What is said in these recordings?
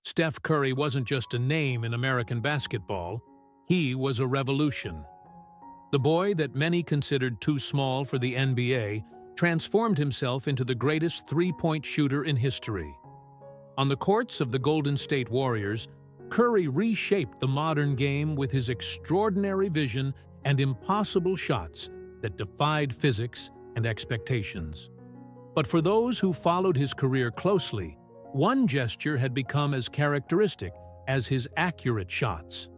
Steph Curry wasn't just a name in American basketball, he was a revolution. The boy that many considered too small for the NBA transformed himself into the greatest three-point shooter in history. On the courts of the Golden State Warriors, Curry reshaped the modern game with his extraordinary vision and impossible shots that defied physics and expectations. But for those who followed his career closely, one gesture had become as characteristic as his accurate shots.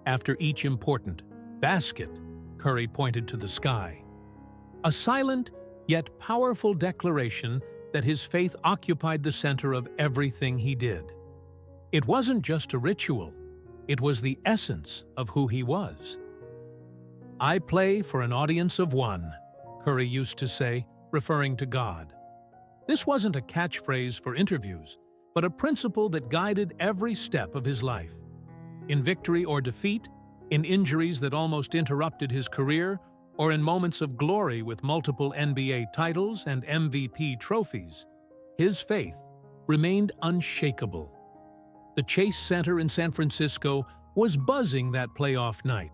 After each important basket, Curry pointed to the sky. A silent yet powerful declaration that his faith occupied the center of everything he did. It wasn't just a ritual, it was the essence of who he was. "I play for an audience of one," Curry used to say, referring to God. This wasn't a catchphrase for interviews, but a principle that guided every step of his life. In victory or defeat, in injuries that almost interrupted his career, or in moments of glory with multiple NBA titles and MVP trophies, his faith remained unshakable. The Chase Center in San Francisco was buzzing that playoff night.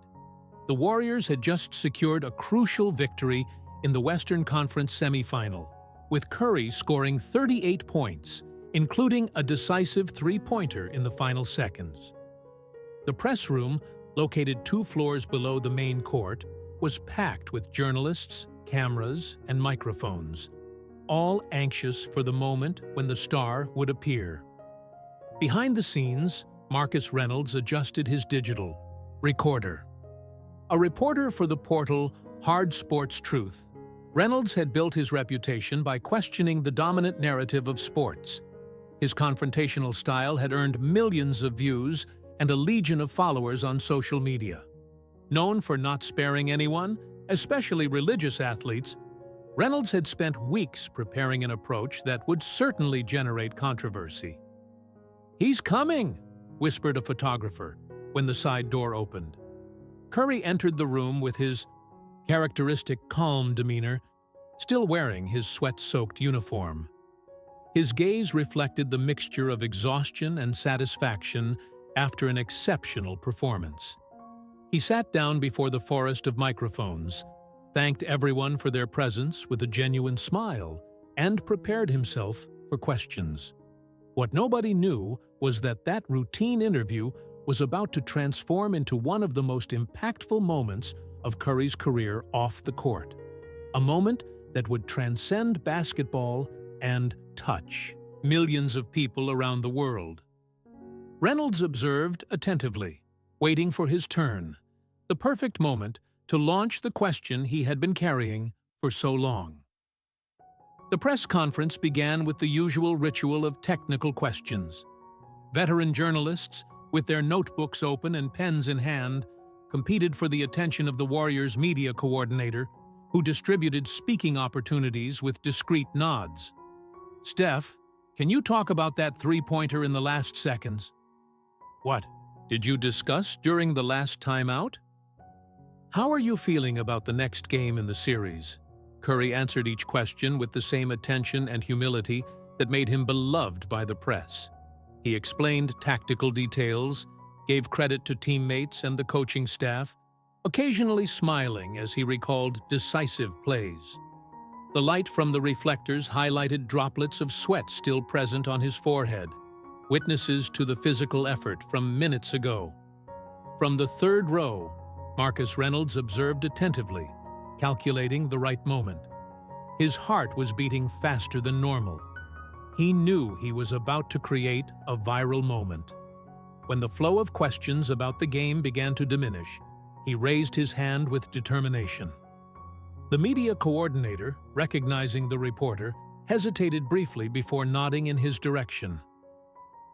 The Warriors had just secured a crucial victory in the Western Conference semifinal, with Curry scoring 38 points, including a decisive three-pointer in the final seconds. The press room, located 2 floors below the main court, was packed with journalists, cameras, and microphones, all anxious for the moment when the star would appear. Behind the scenes, Marcus Reynolds adjusted his digital recorder. A reporter for the portal Hard Sports Truth, Reynolds had built his reputation by questioning the dominant narrative of sports. His confrontational style had earned millions of views and a legion of followers on social media. Known for not sparing anyone, especially religious athletes, Reynolds had spent weeks preparing an approach that would certainly generate controversy. "He's coming," whispered a photographer when the side door opened. Curry entered the room with his characteristic calm demeanor, still wearing his sweat-soaked uniform. His gaze reflected the mixture of exhaustion and satisfaction after an exceptional performance. He sat down before the forest of microphones, thanked everyone for their presence with a genuine smile, and prepared himself for questions. What nobody knew was that routine interview was about to transform into one of the most impactful moments of Curry's career off the court. A moment that would transcend basketball and touch millions of people around the world. Reynolds observed attentively, waiting for his turn, the perfect moment to launch the question he had been carrying for so long. The press conference began with the usual ritual of technical questions. Veteran journalists, with their notebooks open and pens in hand, competed for the attention of the Warriors' media coordinator, who distributed speaking opportunities with discreet nods. "Steph, can you talk about that three-pointer in the last seconds?" "What did you discuss during the last timeout?" "How are you feeling about the next game in the series?" Curry answered each question with the same attention and humility that made him beloved by the press. He explained tactical details, gave credit to teammates and the coaching staff, occasionally smiling as he recalled decisive plays. The light from the reflectors highlighted droplets of sweat still present on his forehead, witnesses to the physical effort from minutes ago. From the third row, Marcus Reynolds observed attentively, calculating the right moment. His heart was beating faster than normal. He knew he was about to create a viral moment. When the flow of questions about the game began to diminish, he raised his hand with determination. The media coordinator, recognizing the reporter, hesitated briefly before nodding in his direction.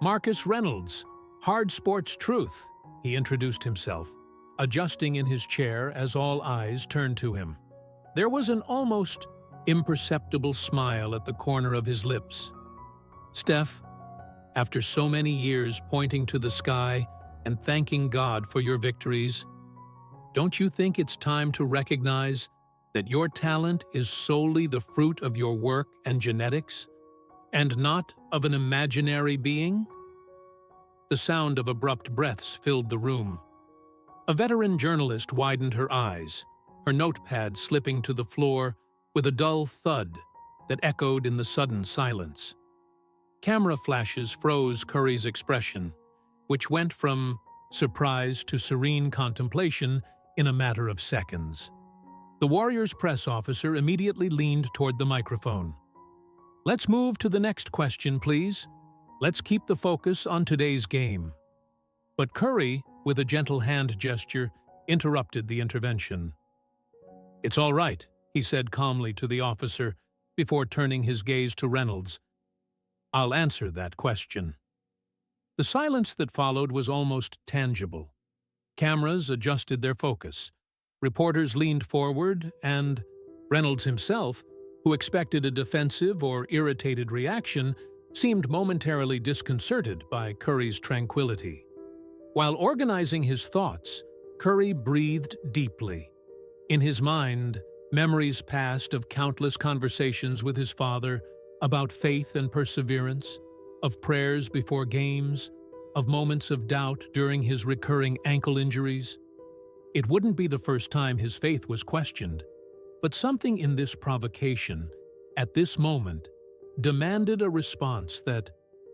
"Marcus Reynolds, Hard Sports Truth," he introduced himself, adjusting in his chair as all eyes turned to him. There was an almost imperceptible smile at the corner of his lips. "Steph, after so many years pointing to the sky and thanking God for your victories, don't you think it's time to recognize that your talent is solely the fruit of your work and genetics, and not of an imaginary being?" The sound of abrupt breaths filled the room. A veteran journalist widened her eyes, her notepad slipping to the floor with a dull thud that echoed in the sudden silence. Camera flashes froze Curry's expression, which went from surprise to serene contemplation in a matter of seconds. The Warriors' press officer immediately leaned toward the microphone. "Let's move to the next question, please. Let's keep the focus on today's game." But Curry, with a gentle hand gesture, interrupted the intervention. "It's all right," he said calmly to the officer before turning his gaze to Reynolds. "I'll answer that question." The silence that followed was almost tangible. Cameras adjusted their focus. Reporters leaned forward, and Reynolds himself, who expected a defensive or irritated reaction, seemed momentarily disconcerted by Curry's tranquility. While organizing his thoughts, Curry breathed deeply. In his mind, memories passed of countless conversations with his father about faith and perseverance, of prayers before games, of moments of doubt during his recurring ankle injuries. It wouldn't be the first time his faith was questioned, but something in this provocation, at this moment, demanded a response that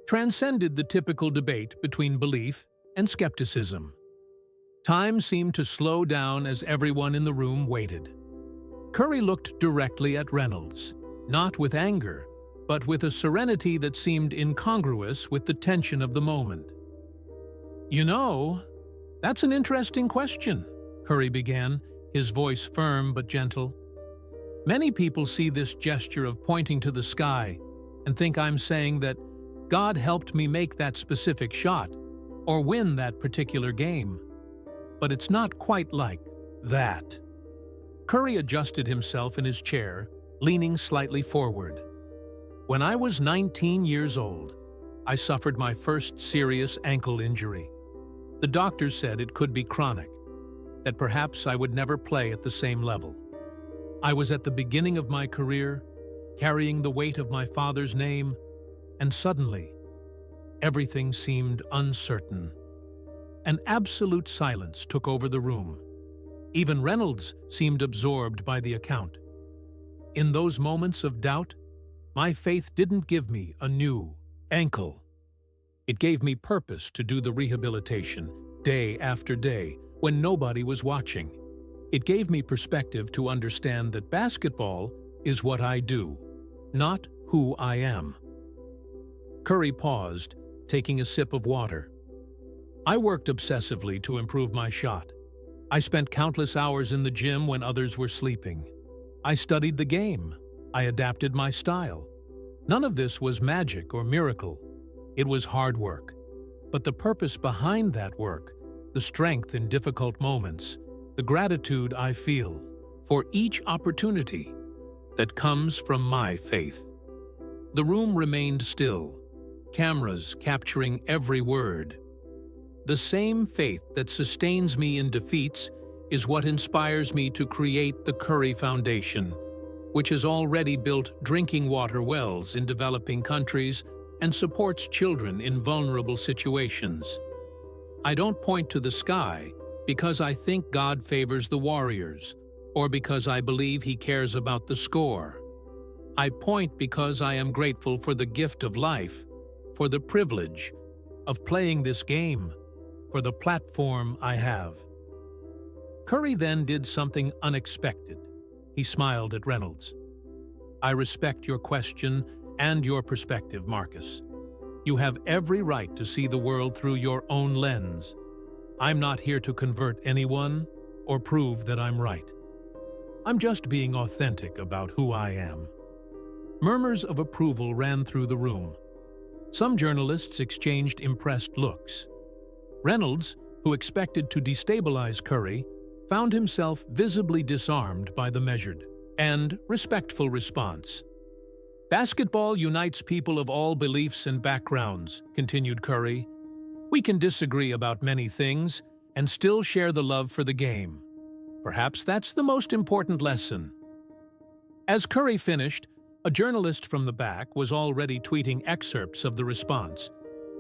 transcended the typical debate between belief and skepticism. Time seemed to slow down as everyone in the room waited. Curry looked directly at Reynolds, not with anger, but with a serenity that seemed incongruous with the tension of the moment. "You know, that's an interesting question," Curry began, his voice firm but gentle. "Many people see this gesture of pointing to the sky and think I'm saying that God helped me make that specific shot or win that particular game. But it's not quite like that." Curry adjusted himself in his chair, leaning slightly forward. "When I was 19 years old, I suffered my first serious ankle injury. The doctors said it could be chronic, that perhaps I would never play at the same level. I was at the beginning of my career, carrying the weight of my father's name, and suddenly, everything seemed uncertain. An absolute silence took over the room. Even Reynolds seemed absorbed by the account. In those moments of doubt, my faith didn't give me a new ankle. It gave me purpose to do the rehabilitation, day after day, when nobody was watching. It gave me perspective to understand that basketball is what I do, not who I am." Curry paused, taking a sip of water. "I worked obsessively to improve my shot. I spent countless hours in the gym when others were sleeping. I studied the game. I adapted my style. None of this was magic or miracle. It was hard work. But the purpose behind that work, the strength in difficult moments, the gratitude I feel for each opportunity that comes from my faith." The room remained still, cameras capturing every word. "The same faith that sustains me in defeats is what inspires me to create the Curry Foundation, which has already built drinking water wells in developing countries and supports children in vulnerable situations. I don't point to the sky because I think God favors the Warriors, or because I believe He cares about the score. I point because I am grateful for the gift of life, for the privilege of playing this game, for the platform I have." Curry then did something unexpected. He smiled at Reynolds. "I respect your question and your perspective, Marcus. You have every right to see the world through your own lens. I'm not here to convert anyone or prove that I'm right. I'm just being authentic about who I am." Murmurs of approval ran through the room. Some journalists exchanged impressed looks. Reynolds, who expected to destabilize Curry, found himself visibly disarmed by the measured and respectful response. "Basketball unites people of all beliefs and backgrounds," continued Curry. "We can disagree about many things and still share the love for the game. Perhaps that's the most important lesson." As Curry finished, a journalist from the back was already tweeting excerpts of the response.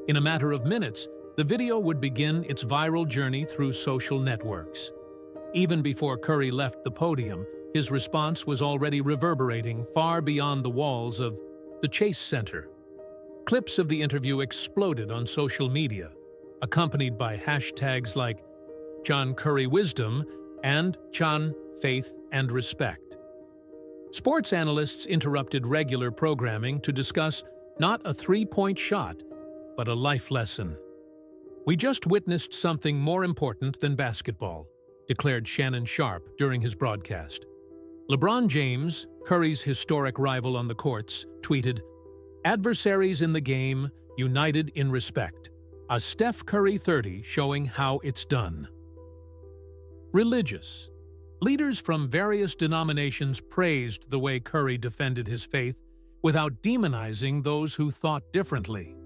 In a matter of minutes, the video would begin its viral journey through social networks. Even before Curry left the podium, his response was already reverberating far beyond the walls of the Chase Center. Clips of the interview exploded on social media, accompanied by hashtags like John Curry Wisdom and John Faith and Respect. Sports analysts interrupted regular programming to discuss not a three-point shot, but a life lesson. "We just witnessed something more important than basketball," declared Shannon Sharpe during his broadcast. LeBron James, Curry's historic rival on the courts, tweeted, "Adversaries in the game, united in respect. A Steph Curry 30 showing how it's done." Religious. Leaders from various denominations praised the way Curry defended his faith without demonizing those who thought differently.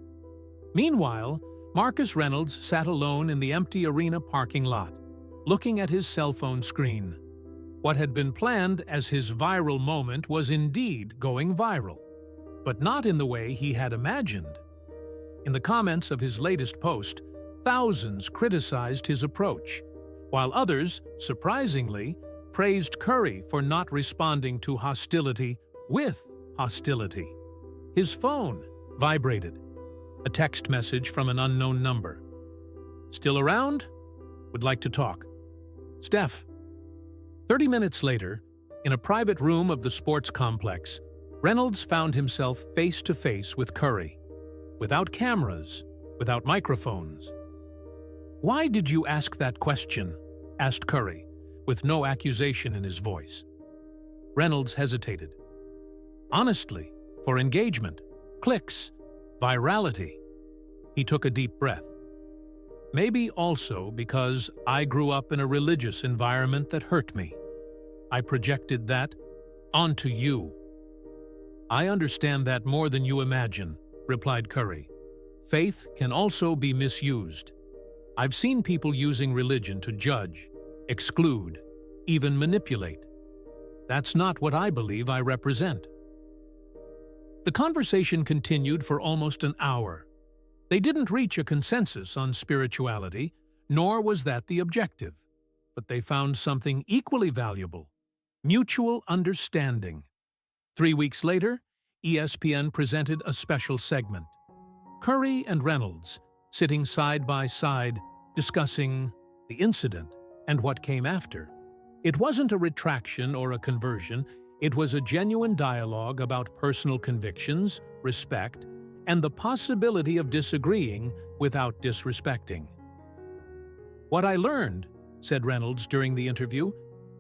Meanwhile, Marcus Reynolds sat alone in the empty arena parking lot, looking at his cell phone screen. What had been planned as his viral moment was indeed going viral, but not in the way he had imagined. In the comments of his latest post, thousands criticized his approach, while others, surprisingly, praised Curry for not responding to hostility with hostility. His phone vibrated. A text message from an unknown number. "Still around? Would like to talk. Steph." 30 minutes later, in a private room of the sports complex, Reynolds found himself face-to-face with Curry. Without cameras, without microphones. "Why did you ask that question?" asked Curry, with no accusation in his voice. Reynolds hesitated. "Honestly, for engagement, clicks, virality." He took a deep breath. "Maybe also because I grew up in a religious environment that hurt me. I projected that onto you." "I understand that more than you imagine," replied Curry. "Faith can also be misused. I've seen people using religion to judge, exclude, even manipulate. That's not what I believe I represent." The conversation continued for almost an hour. They didn't reach a consensus on spirituality, nor was that the objective. But they found something equally valuable: mutual understanding. 3 weeks later, ESPN presented a special segment. Curry and Reynolds, sitting side by side, discussing the incident and what came after. It wasn't a retraction or a conversion, it was a genuine dialogue about personal convictions, respect, and the possibility of disagreeing without disrespecting. "What I learned," said Reynolds during the interview,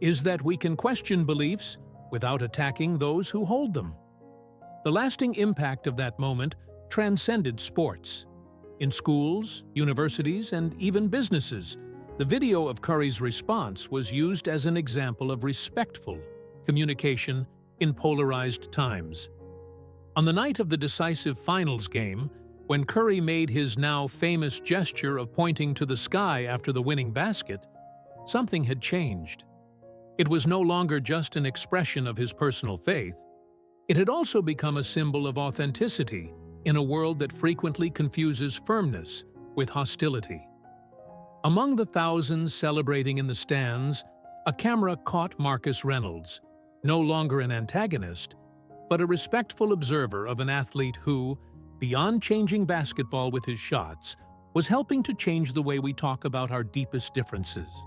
"is that we can question beliefs without attacking those who hold them." The lasting impact of that moment transcended sports. In schools, universities, and even businesses, the video of Curry's response was used as an example of respectful communication in polarized times. On the night of the decisive finals game, when Curry made his now famous gesture of pointing to the sky after the winning basket, something had changed. It was no longer just an expression of his personal faith. It had also become a symbol of authenticity in a world that frequently confuses firmness with hostility. Among the thousands celebrating in the stands, a camera caught Marcus Reynolds, no longer an antagonist, but a respectful observer of an athlete who, beyond changing basketball with his shots, was helping to change the way we talk about our deepest differences.